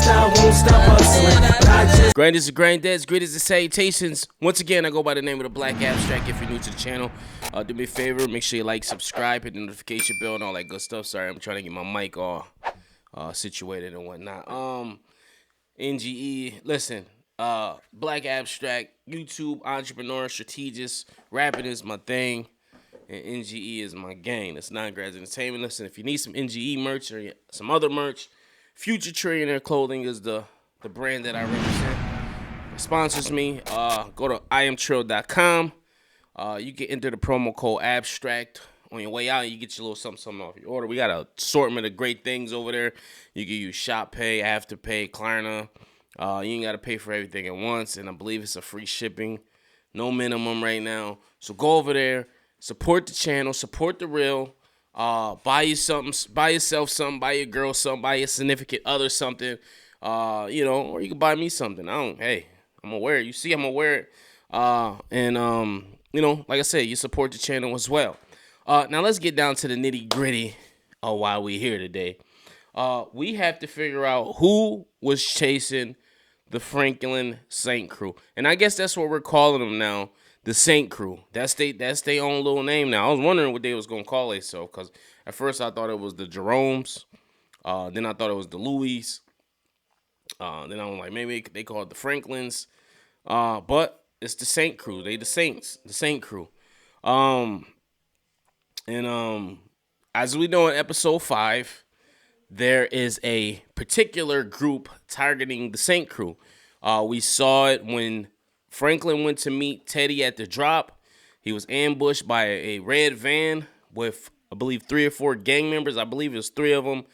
lifestyle won't stop hustling. But I just Grandest and granddads, greetings and salutations. Once again, I go by the name of the Black Abstract. If you're new to the channel, do me a favor, make sure you like, subscribe, hit the notification bell, and all that good stuff. Sorry, I'm trying to get my mic all situated and whatnot. NGE, listen, Black Abstract, YouTube, entrepreneur, strategist, rapping is my thing, and NGE is my gang. That's Non-Grads Entertainment. Listen, if you need some NGE merch or some other merch, Future Trillionaire Clothing is the brand that I represent. It sponsors me. Go to IamTrill.com. You can enter the promo code ABSTRACT on your way out, and you get your little something off your order. We got an assortment of great things over there. You can use Shop Pay, Afterpay, Klarna. You ain't got to pay for everything at once, and I believe it's a free shipping. No minimum right now. So go over there, support the channel, support the real. Buy you something, buy yourself something, buy your girl something, buy your significant other something. Or you can buy me something. I'm gonna wear it. You see, I'm gonna wear it. Like I said, you support the channel as well. Now let's get down to the nitty gritty of why we're here today. We have to figure out who was chasing the Franklin Saint Crew, and I guess that's what we're calling them now, the Saint Crew. That's their own little name now. I was wondering what they was gonna call themselves, because at first I thought it was the Jeromes, then I thought it was the Louis. Then I was like, maybe they call it the Franklins. But it's the Saint Crew. They the Saints, the Saint Crew. As we know in episode 5, there is a particular group targeting the Saint Crew. We saw it when Franklin went to meet Teddy at the drop. He was ambushed by a red van with, I believe, 3 or 4 gang members. I believe it was 3 of them,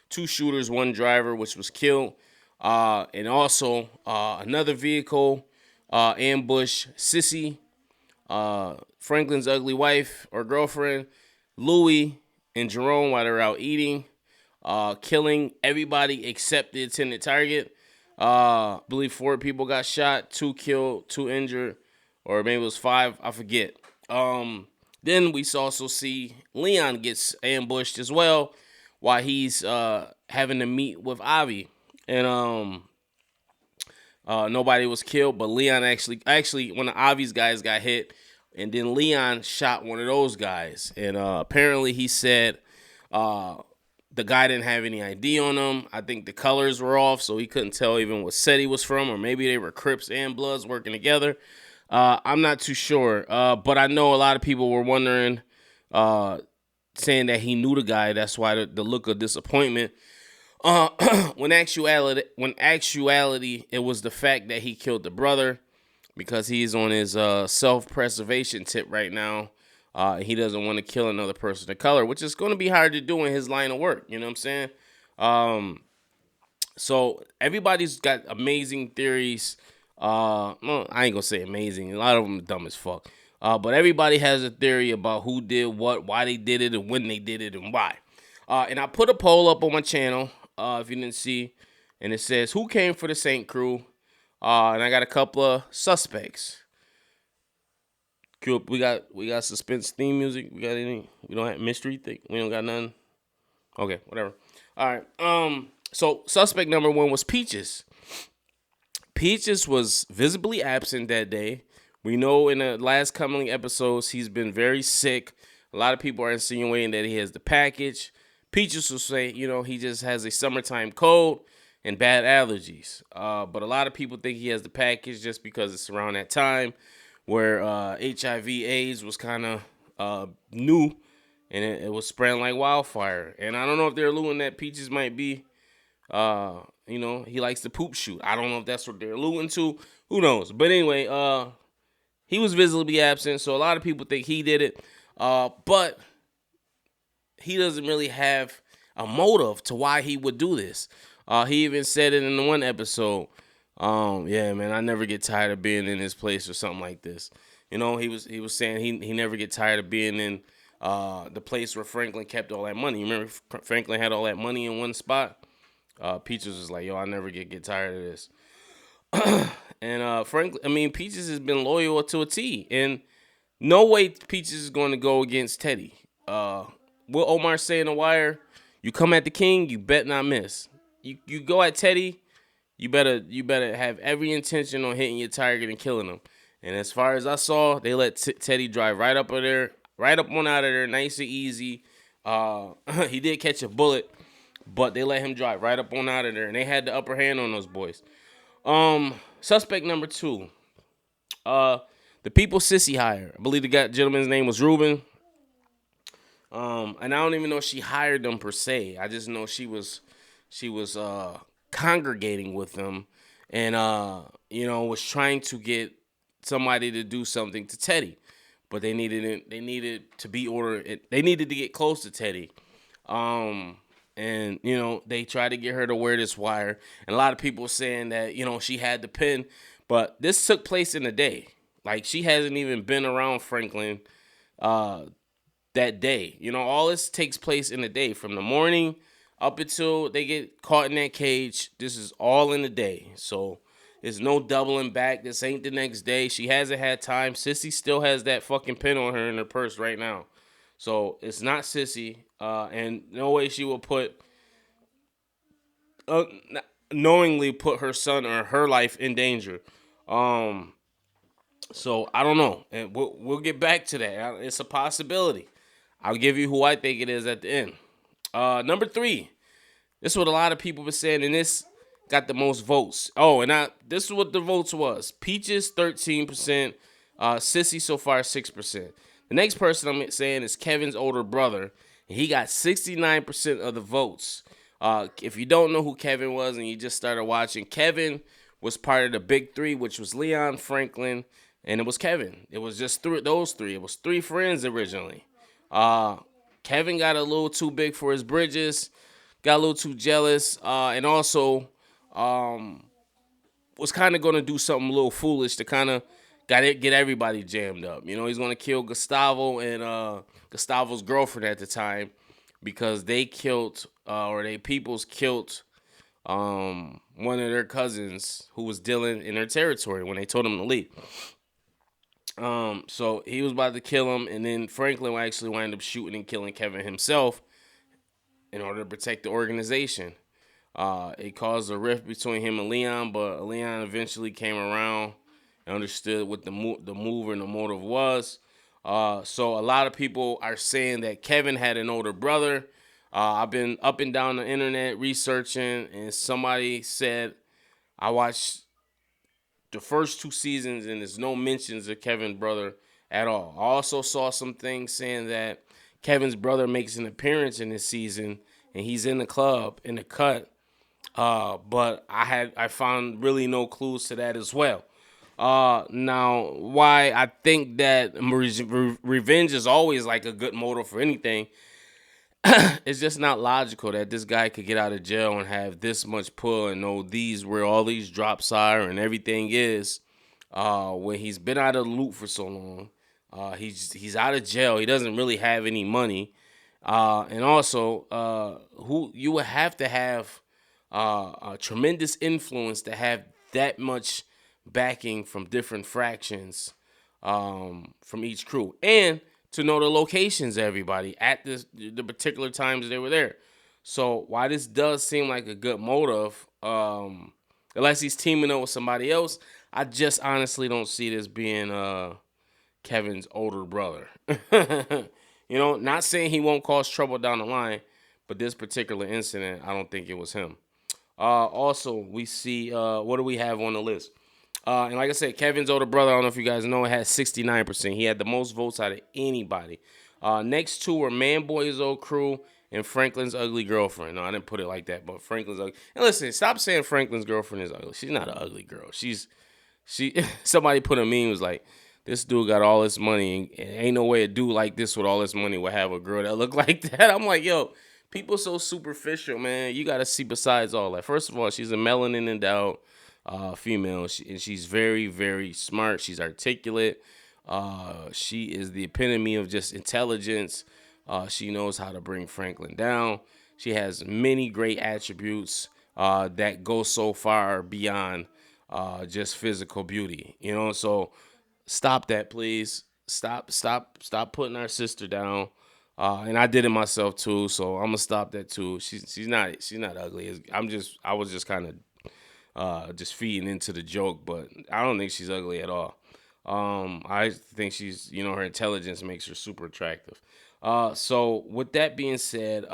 2 shooters, 1 driver, which was killed. And also another vehicle ambush Sissy, Franklin's ugly wife or girlfriend, Louis, and Jerome while they're out eating, killing everybody except the intended target. I believe 4 people got shot, 2 killed, 2 injured, or maybe it was 5, I forget. Then we also see Leon gets ambushed as well while he's having to meet with Avi. And nobody was killed, but Leon actually one of Avi's guys got hit, and then Leon shot one of those guys. And apparently he said the guy didn't have any ID on him. I think the colors were off, so he couldn't tell even what set he was from, or maybe they were Crips and Bloods working together. I'm not too sure, but I know a lot of people were wondering, saying that he knew the guy. That's why the look of disappointment. When actuality, it was the fact that he killed the brother, because he's on his self-preservation tip right now. He doesn't want to kill another person of color, which is going to be hard to do in his line of work. You know what I'm saying? So everybody's got amazing theories. Well, I ain't gonna say amazing. A lot of them are dumb as fuck. But everybody has a theory about who did what, why they did it, and when they did it, and why. And I put a poll up on my channel. If you didn't see, and it says, who came for the Saint Crew? And I got a couple of suspects. We got suspense theme music. We got anything? We don't have mystery thing. We don't got nothing. Okay, whatever. All right. So suspect number 1 was Peaches. Peaches was visibly absent that day. We know in the last coming episodes he's been very sick. A lot of people are insinuating that he has the package. Peaches will say, he just has a summertime cold and bad allergies. But a lot of people think he has the package just because it's around that time where HIV/AIDS was kind of new, and it was spreading like wildfire. And I don't know if they're alluding that Peaches might be, he likes to poop shoot. I don't know if that's what they're alluding to. Who knows? But anyway, he was visibly absent, so a lot of people think he did it. But he doesn't really have a motive to why he would do this. He even said it in the one episode. Yeah, man, I never get tired of being in this place or something like this. He was saying he never get tired of being in the place where Franklin kept all that money. You remember Franklin had all that money in one spot? Peaches was like, yo, I never get tired of this. And Peaches has been loyal to a T. And no way Peaches is going to go against Teddy. What Omar say in The Wire, you come at the king, you bet not miss. You go at Teddy, you better have every intention on hitting your target and killing him. And as far as I saw, they let Teddy drive right up on out of there, nice and easy. He did catch a bullet, but they let him drive right up on out of there, and they had the upper hand on those boys. Suspect number 2, the people Sissy hired. I believe the gentleman's name was Ruben. And I don't even know if she hired them per se. I just know she was congregating with them, and was trying to get somebody to do something to Teddy, but they needed to be ordered. They needed to get close to Teddy, and they tried to get her to wear this wire. And a lot of people saying that she had the pin, but this took place in a day. Like, she hasn't even been around Franklin that day. All this takes place in a day, from the morning up until they get caught in that cage. This is all in a day. So there's no doubling back. This ain't the next day. She hasn't had time. Sissy still has that fucking pin on her in her purse right now. So it's not Sissy. And no way she will knowingly put her son or her life in danger. So I don't know. And we'll get back to that. It's a possibility. I'll give you who I think it is at the end. Number 3. This is what a lot of people were saying, and this got the most votes. Oh, and this is what the votes was. Peaches, 13%. Sissy so far, 6%. The next person I'm saying is Kevin's older brother, and he got 69% of the votes. If you don't know who Kevin was and you just started watching, Kevin was part of the big 3, which was Leon, Franklin, and it was Kevin. It was just those 3. It was 3 friends originally. Kevin got a little too big for his bridges, got a little too jealous, and also was kind of going to do something a little foolish to kind of get everybody jammed up. He's going to kill Gustavo and Gustavo's girlfriend at the time, because they killed, peoples killed one of their cousins who was dealing in their territory when they told him to leave. So he was about to kill him, and then Franklin actually wound up shooting and killing Kevin himself in order to protect the organization. It caused a rift between him and Leon, but Leon eventually came around and understood what the move and the motive was. So a lot of people are saying that Kevin had an older brother. I've been up and down the internet researching, and somebody said, I watched the first 2 seasons, and there's no mentions of Kevin's brother at all. I also saw some things saying that Kevin's brother makes an appearance in this season, and he's in the club, in the cut. But I found really no clues to that as well. Now, why I think that revenge is always like a good motive for anything, it's just not logical that this guy could get out of jail and have this much pull and know where all these drops are and everything is, when he's been out of the loop for so long. He's out of jail. He doesn't really have any money. And also, who you would have to have a tremendous influence to have that much backing from different fractions from each crew, and to know the locations of everybody at the particular times they were there. So while this does seem like a good motive, unless he's teaming up with somebody else, I just honestly don't see this being Kevin's older brother. Not saying he won't cause trouble down the line, but this particular incident, I don't think it was him. Also, we see, what do we have on the list? And like I said, Kevin's older brother, I don't know if you guys know, had 69%. He had the most votes out of anybody. Next 2 were Manboy's old crew and Franklin's ugly girlfriend. No, I didn't put it like that, but Franklin's ugly. And listen, stop saying Franklin's girlfriend is ugly. She's not an ugly girl. Somebody put a meme, was like, this dude got all this money, and ain't no way a dude like this with all this money would have a girl that look like that. I'm like, yo, people so superficial, man. You got to see besides all that. First of all, she's a melanin endowed female, and she's very, very smart. She's articulate. She is the epitome of just intelligence. She knows how to bring Franklin down. She has many great attributes that go so far beyond just physical beauty. So stop that, please. Stop putting our sister down. And I did it myself too, so I'm gonna stop that too. She's not ugly. I was just kind of just feeding into the joke. But I don't think she's ugly at all. I think she's, her intelligence makes her super attractive. So with that being said,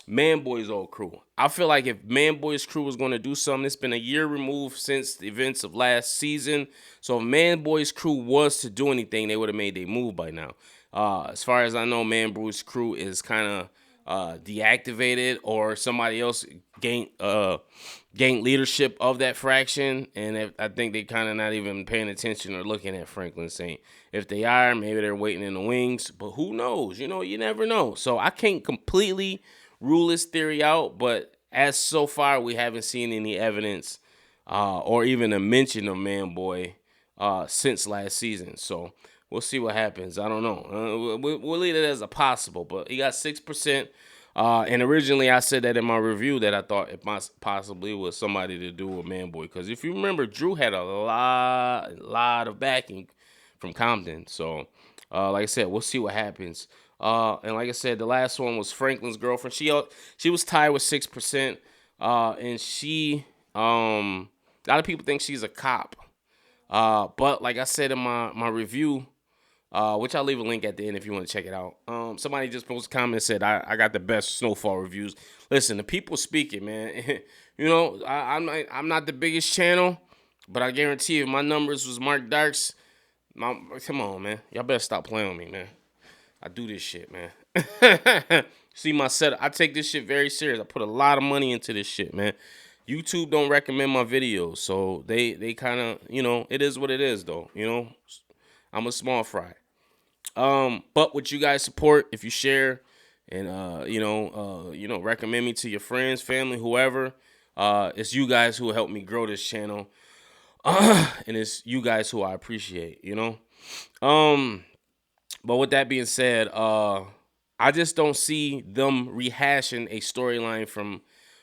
Man Boy's old crew. I feel like if Man Boy's crew was going to do something, it's been a year removed since the events of last season. So if Man Boy's crew was to do anything, they would have made their move by now. As far as I know, Man Boy's crew is kind of deactivated, or somebody else gained leadership of that fraction, and I think they kind of not even paying attention or looking at Franklin Saint. If they are, maybe they're waiting in the wings, but who knows? You never know. So I can't completely rule this theory out, but as so far, we haven't seen any evidence or even a mention of Man Boy since last season. So we'll see what happens. I don't know. We'll leave it as a possible, but he got 6%. And originally I said that in my review that I thought it possibly was somebody to do with Man Boy. Because if you remember, Drew had a lot of backing from Compton. So, like I said, we'll see what happens. And like I said, the last one was Franklin's girlfriend. She was tied with 6%. And she, a lot of people think she's a cop. But like I said in my review, which I'll leave a link at the end if you want to check it out. Somebody just posted a comment and said, I got the best Snowfall reviews. Listen, the people speaking, man. I'm not the biggest channel, but I guarantee you, if my numbers was Mark Darks, come on, man. Y'all better stop playing with me, man. I do this shit, man. See my setup. I take this shit very serious. I put a lot of money into this shit, man. YouTube don't recommend my videos, so they kind of, it is what it is, though. I'm a small fry. But with you guys' support, if you share and recommend me to your friends, family, whoever, it's you guys who help me grow this channel. And it's you guys who I appreciate, But with that being said, I just don't see them rehashing a storyline from,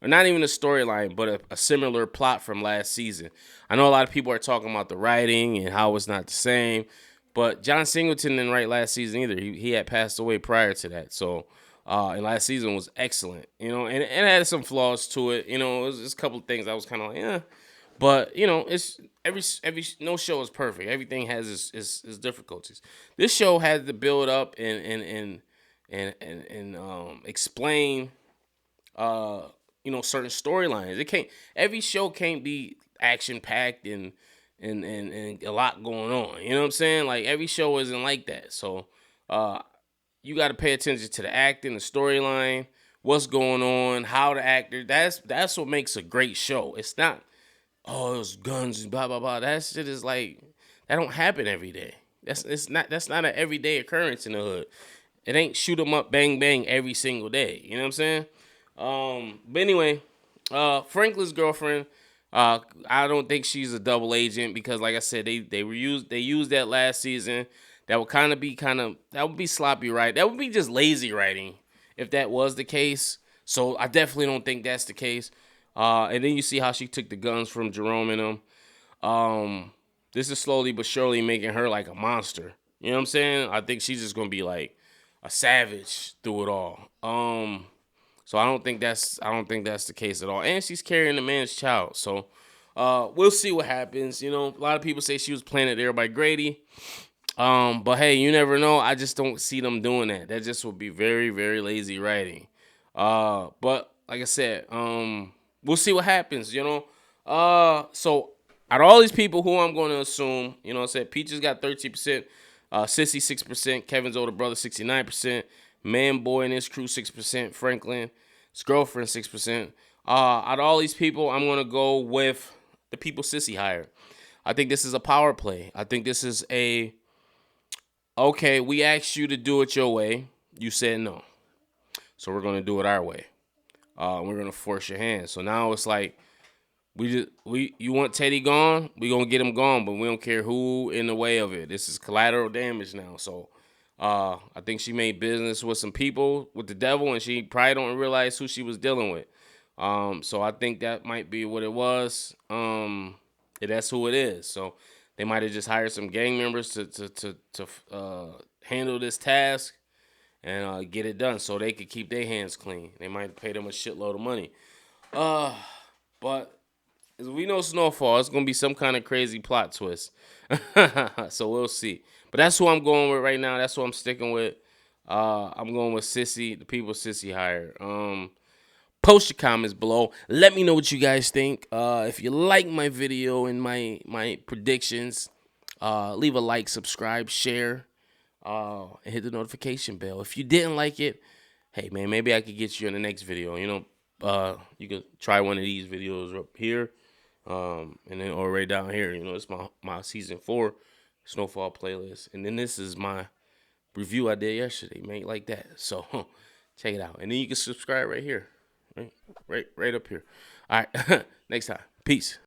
or not even a storyline, but a similar plot from last season. I know a lot of people are talking about the writing and how it's not the same. But John Singleton didn't write last season either. He had passed away prior to that. So, and last season was excellent, and it had some flaws to it. It was just a couple of things I was kind of like, yeah. But, it's every no show is perfect. Everything has its difficulties. This show had to build up and explain, certain storylines. Every show can't be action packed and a lot going on. You know what I'm saying? Like, every show isn't like that. So you got to pay attention to the acting, the storyline, what's going on, how the actor. That's what makes a great show. It's not, it's guns and blah blah blah. That shit is like, that don't happen every day. That's not an everyday occurrence in the hood. It ain't shoot 'em up, bang bang every single day. You know what I'm saying? But anyway, Franklin's girlfriend. I don't think she's a double agent because, like I said, they used that last season. That would be sloppy, right? That would be just lazy writing if that was the case. So I definitely don't think that's the case. And then you see how she took the guns from Jerome and them. This is slowly but surely making her like a monster. You know what I'm saying? I think she's just gonna be like a savage through it all. So I don't think that's the case at all. And she's carrying the man's child. So we'll see what happens. A lot of people say she was planted there by Grady. But hey, you never know. I just don't see them doing that. That just would be very, very lazy writing. But like I said, we'll see what happens, So out of all these people who I'm going to assume, I said Peaches got 13%, Sissy 6%, Kevin's older brother 69%, Man Boy and his crew 6%, Franklin, his girlfriend 6%. Out of all these people, I'm going to go with the people Sissy hired. I think this is a power play. I think this is okay, we asked you to do it your way. You said no. So we're going to do it our way. We're going to force your hand. So now it's like, you want Teddy gone? We're going to get him gone, but we don't care who in the way of it. This is collateral damage now. So I think she made business with some people, with the devil, and she probably don't realize who she was dealing with. So I think that might be what it was. That's who it is. So they might have just hired some gang members to handle this task and get it done so they could keep their hands clean. They might pay them a shitload of money. But we know Snowfall. It's gonna be some kind of crazy plot twist. So we'll see. But that's who I'm going with right now. That's who I'm sticking with. I'm going with Sissy, the people Sissy hired. Post your comments below. Let me know what you guys think. If you like my video and my predictions, leave a like, subscribe, share, and hit the notification bell. If you didn't like it, hey man, maybe I could get you in the next video. You know, you could try one of these videos up here, and then or right down here. You know, it's my season 4 Snowfall playlist, and then this is my review I did yesterday, man, like that. So check it out, and then you can subscribe right here, right up here. All right, next time, peace.